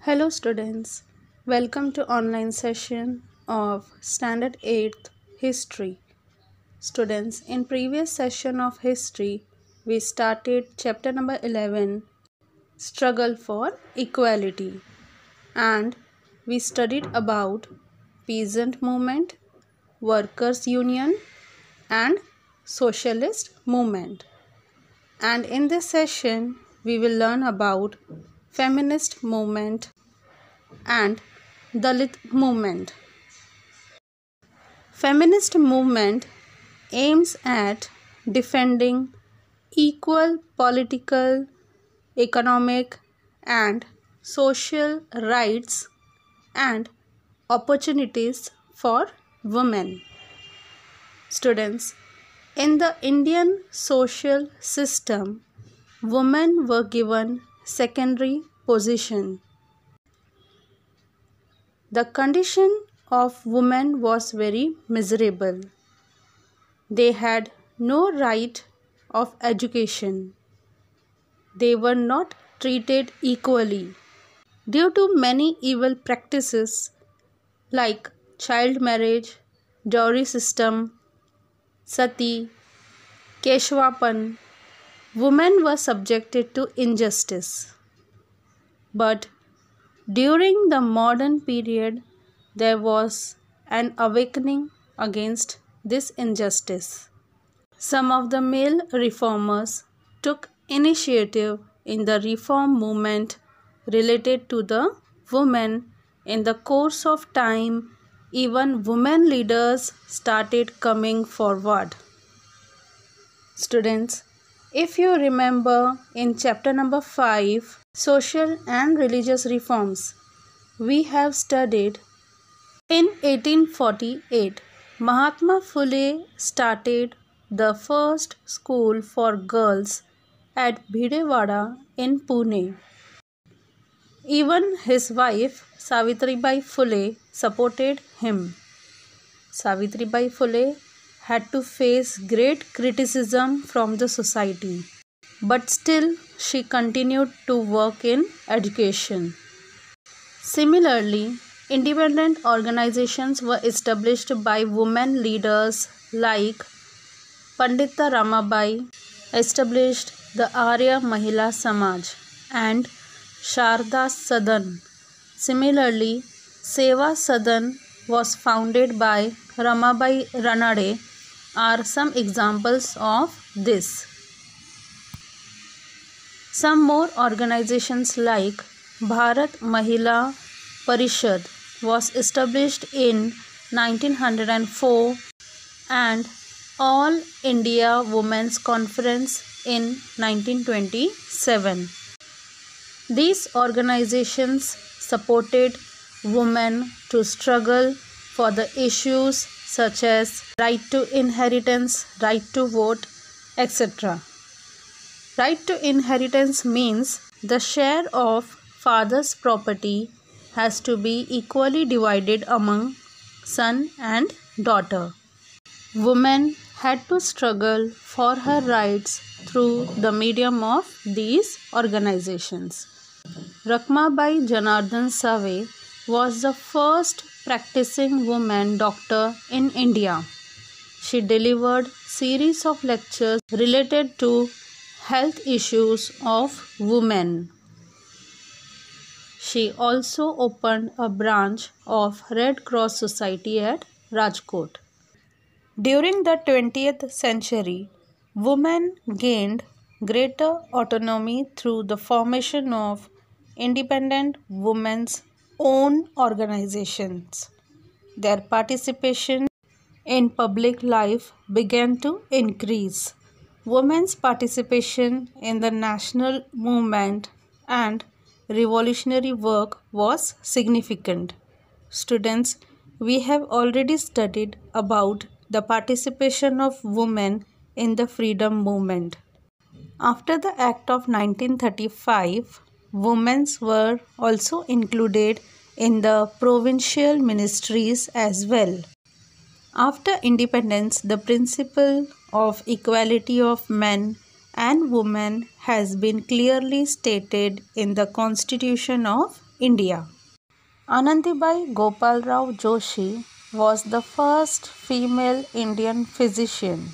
Hello students, welcome to online session of Standard 8th History. Students, in previous session of history, we started chapter number 11, Struggle for Equality, and we studied about peasant movement, workers union and socialist movement. And in this session, we will learn about feminist movement and Dalit movement. Feminist movement aims at defending equal political, economic and social rights and opportunities for women. Students, in the Indian social system, women were given secondary position. The condition of women was very miserable. They had no right of education. They were not treated equally due to many evil practices like child marriage, dowry system, sati, keshwapan. Women were subjected to injustice. But during the modern period, there was an awakening against this injustice. Some of the male reformers took initiative in the reform movement related to the women. In the course of time, even women leaders started coming forward. Students, if you remember in chapter number 5, Social and Religious Reforms, we have studied in 1848, Mahatma Phule started the first school for girls at Bhidewada in Pune. Even his wife Savitribai Phule supported him. Savitribai Phule had to face great criticism from the society, but still she continued to work in education. Similarly, independent organizations were established by women leaders like Pandita Ramabai, established the Arya Mahila Samaj and Sharda Sadan. Similarly, Seva Sadan was founded by Ramabai Ranade are some examples of this. Some more organizations like Bharat Mahila Parishad was established in 1904 and All India Women's Conference in 1927. These organizations supported women to struggle for the issues such as right to inheritance, right to vote, etc. Right to inheritance means the share of father's property has to be equally divided among son and daughter. Women had to struggle for her rights through the medium of these organizations. Rakmabai Janardhan Save was the first practicing woman doctor in India. She delivered series of lectures related to health issues of women. She also opened a branch of Red Cross Society at Rajkot. During the 20th century, women gained greater autonomy through the formation of independent women's own organizations. Their participation in public life began to increase. Women's participation in the national movement and revolutionary work was significant. Students, we have already studied about the participation of women in the freedom movement. After the Act of 1935, women were also included in the provincial ministries as well. After independence, the principle of equality of men and women has been clearly stated in the Constitution of India. Anandibai Gopalrao Joshi was the first female Indian physician.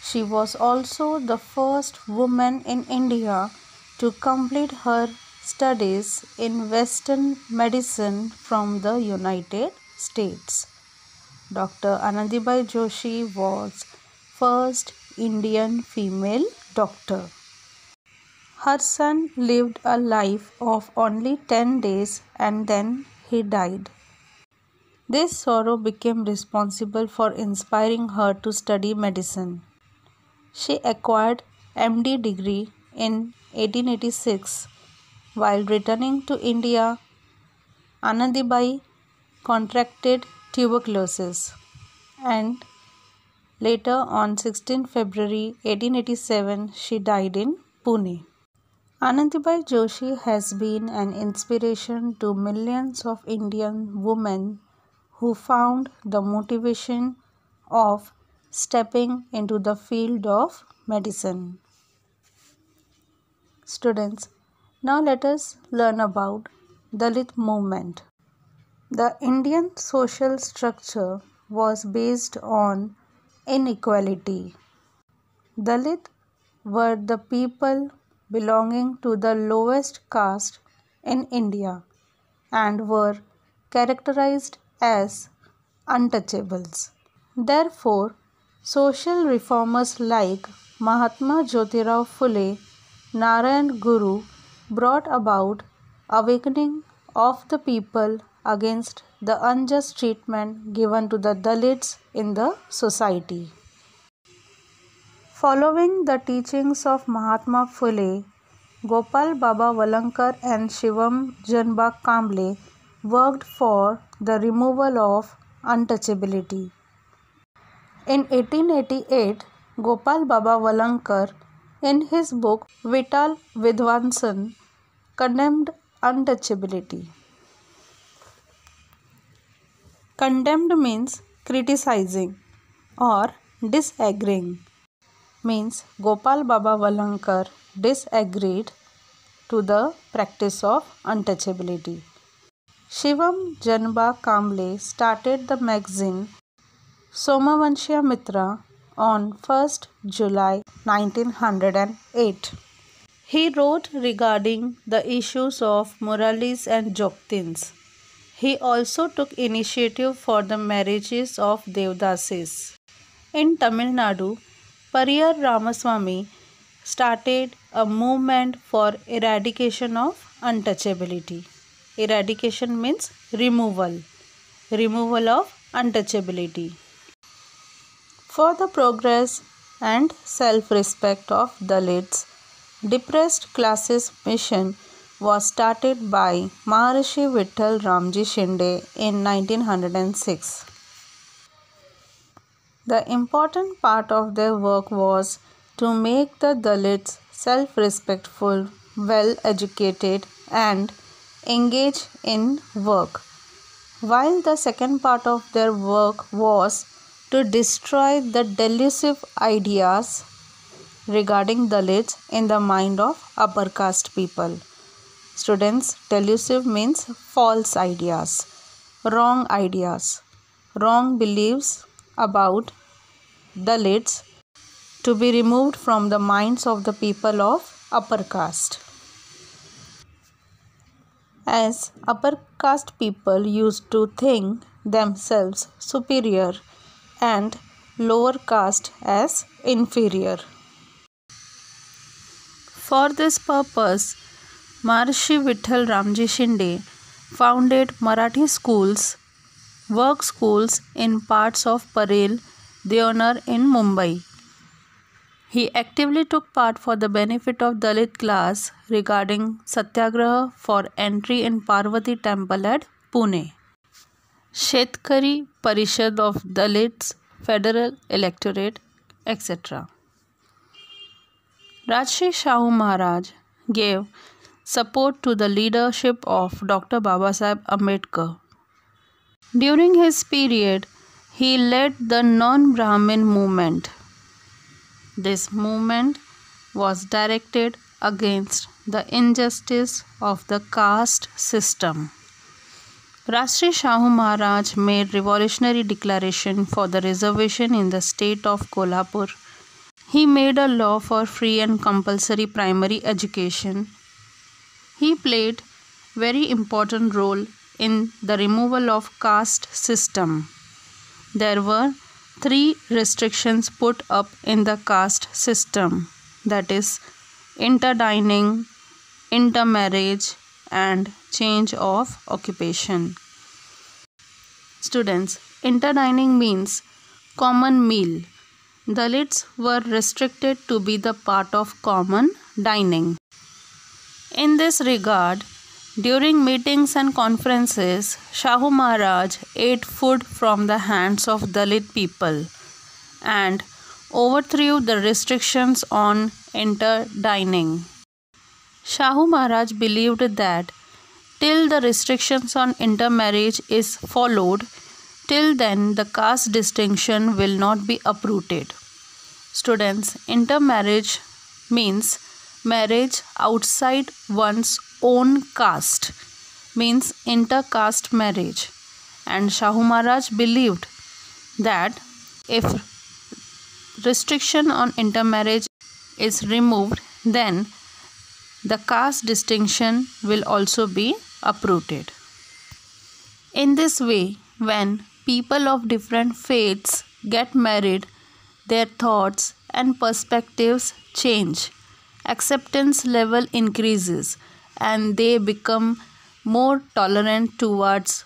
She was also the first woman in India to complete her studies in Western medicine from the United States. Dr. Anandibai Joshi was first Indian female doctor. Her son lived a life of only 10 days and then he died. This sorrow became responsible for inspiring her to study medicine. She acquired MD degree in 1886. While returning to India, Anandibai contracted tuberculosis and later on 16 February 1887 she died in Pune. Anandibai Joshi has been an inspiration to millions of Indian women who found the motivation of stepping into the field of medicine. Students, now let us learn about Dalit movement. The Indian social structure was based on inequality. Dalit were the people belonging to the lowest caste in India and were characterized as untouchables. Therefore, social reformers like Mahatma Jyotirao Phule, Narayan Guru brought about awakening of the people against the unjust treatment given to the Dalits in the society. Following the teachings of Mahatma Phule, Gopal Baba Valankar and Shivam Janba Kamble worked for the removal of untouchability. In 1888, Gopal Baba Valankar, in his book Vital Vidwansan, condemned untouchability. Condemned means criticizing or disagreeing. Means Gopal Baba Valankar disagreed to the practice of untouchability. Shivam Janba Kamble started the magazine Somavanshiya Mitra on 1st July 1908. He wrote regarding the issues of Muralis and Joktins. He also took initiative for the marriages of Devdasis. In Tamil Nadu, Pariyar Ramaswamy started a movement for eradication of untouchability. Eradication means removal of untouchability. For the progress and self-respect of Dalits, depressed classes mission was started by Maharishi Vittal Ramji Shinde in 1906. The important part of their work was to make the Dalits self-respectful, well-educated and engaged in work, while the second part of their work was to destroy the delusive ideas regarding Dalits in the mind of upper caste people. Students, delusive means false ideas, wrong beliefs about Dalits to be removed from the minds of the people of upper caste. As upper caste people used to think themselves superior and lower caste as inferior. For this purpose, Maharishi Vittal Ramji Shinde founded Marathi schools, work schools in parts of Parel, Deonar in Mumbai. He actively took part for the benefit of Dalit class regarding Satyagraha for entry in Parvati temple at Pune. Shetkari Parishad of Dalits, Federal Electorate, etc. Rajshri Shahu Maharaj gave support to the leadership of Dr. Babasaheb Ambedkar. During his period, he led the non-Brahmin movement. This movement was directed against the injustice of the caste system. Rashtriya Shahu Maharaj made revolutionary declaration for the reservation in the state of Kolhapur. He made a law for free and compulsory primary education. He played very important role in the removal of caste system. There were 3 restrictions put up in the caste system, that is interdining, intermarriage and change of occupation. Students, interdining means common meal. Dalits were restricted to be the part of common dining. In this regard, during meetings and conferences, Shahu Maharaj ate food from the hands of Dalit people and overthrew the restrictions on interdining. Shahu Maharaj believed that till the restrictions on intermarriage is followed, till then the caste distinction will not be uprooted. Students, intermarriage means marriage outside one's own caste, means intercaste marriage, and Shahu Maharaj believed that if restriction on intermarriage is removed, then the caste distinction will also be uprooted. In this way, when people of different faiths get married, their thoughts and perspectives change. Acceptance level increases and they become more tolerant towards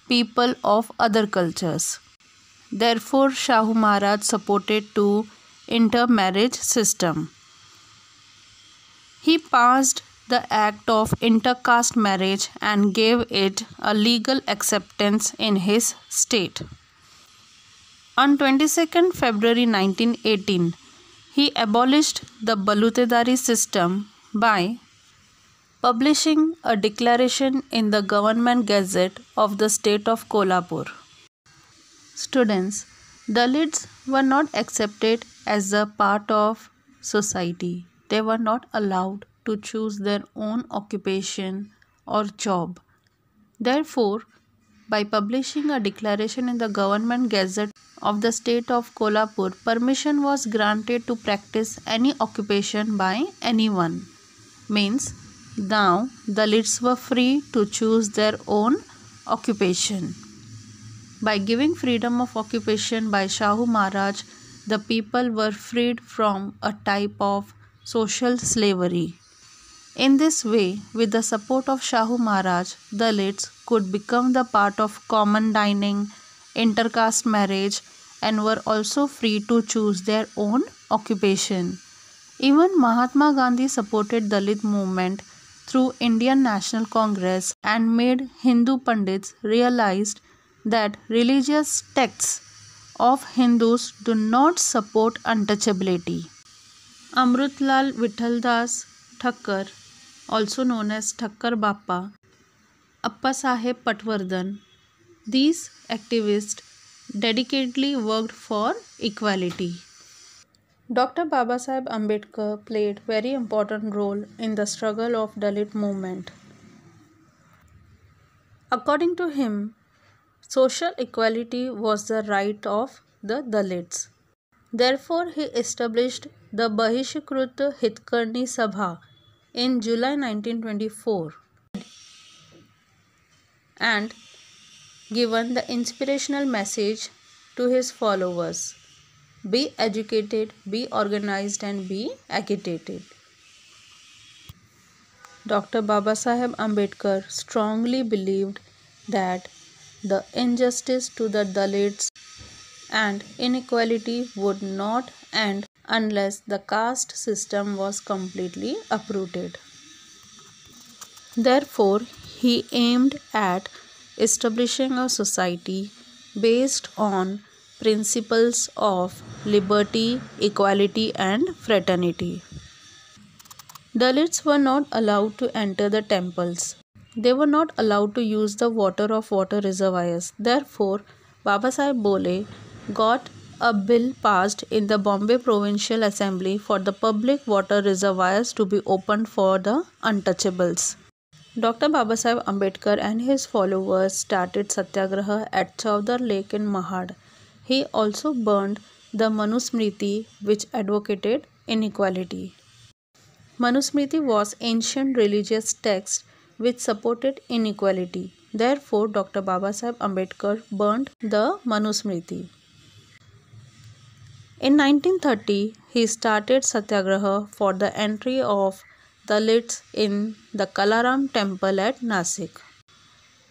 people of other cultures. Therefore, Shahu Maharaj supported to intermarriage system. He passed the act of intercaste marriage and gave it a legal acceptance in his state. On 22nd February 1918, he abolished the Balutedari system by publishing a declaration in the Government Gazette of the state of Kolhapur. Students, Dalits were not accepted as a part of society. They were not allowed to choose their own occupation or job. Therefore, by publishing a declaration in the Government Gazette of the state of Kolhapur, permission was granted to practice any occupation by anyone. Means, now Dalits were free to choose their own occupation. By giving freedom of occupation by Shahu Maharaj, the people were freed from a type of social slavery. In this way, with the support of Shahu Maharaj, Dalits could become the part of common dining, intercaste marriage, and were also free to choose their own occupation. Even Mahatma Gandhi supported Dalit movement through Indian National Congress and made Hindu Pandits realize that religious texts of Hindus do not support untouchability. Amrutlal Vithaldas Thakkar, also known as Thakkar Bappa, Appasaheb Patwardhan, these activists dedicatedly worked for equality. Dr. Babasaheb Ambedkar played very important role in the struggle of Dalit movement. According to him, social equality was the right of the Dalits. Therefore, he established the Bahishkrut Hitkarni Sabha in July 1924 and given the inspirational message to his followers: be educated, be organized and be agitated. Dr. Babasaheb Ambedkar strongly believed that the injustice to the Dalits and inequality would not end unless the caste system was completely uprooted. Therefore, he aimed at establishing a society based on principles of liberty, equality, and fraternity. Dalits were not allowed to enter the temples. They were not allowed to use the water of water reservoirs. Therefore, Babasaheb Bole got a bill passed in the Bombay Provincial Assembly for the public water reservoirs to be opened for the untouchables. Dr. Babasaheb Ambedkar and his followers started Satyagraha at Chowdar Lake in Mahad. He also burned the Manusmriti, which advocated inequality. Manusmriti was ancient religious text which supported inequality. Therefore, Dr. Babasaheb Ambedkar burned the Manusmriti. In 1930, he started Satyagraha for the entry of Dalits in the Kalaram temple at Nasik.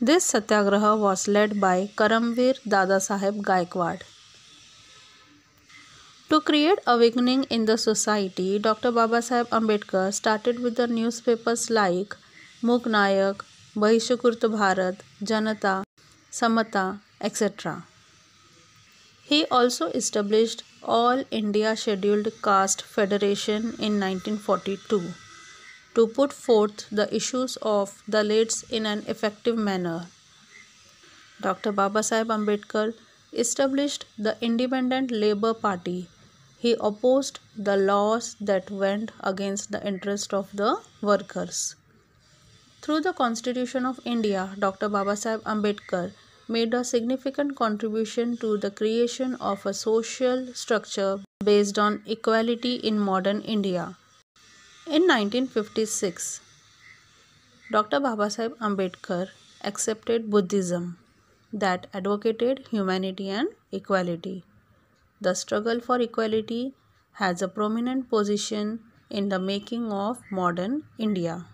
This Satyagraha was led by Karamveer Dadasaheb Gaikwad. To create awakening in the society, Dr. Babasaheb Ambedkar started with the newspapers like Mugh Nayak, Bahishkurt Bharat, Janata, Samata, etc. He also established All India Scheduled Caste Federation in 1942 to put forth the issues of Dalits in an effective manner. Dr. Babasaheb Ambedkar established the Independent Labour Party. He opposed the laws that went against the interest of the workers. Through the Constitution of India, Dr. Babasaheb Ambedkar made a significant contribution to the creation of a social structure based on equality in modern India. In 1956, Dr. Babasaheb Ambedkar accepted Buddhism that advocated humanity and equality. The struggle for equality has a prominent position in the making of modern India.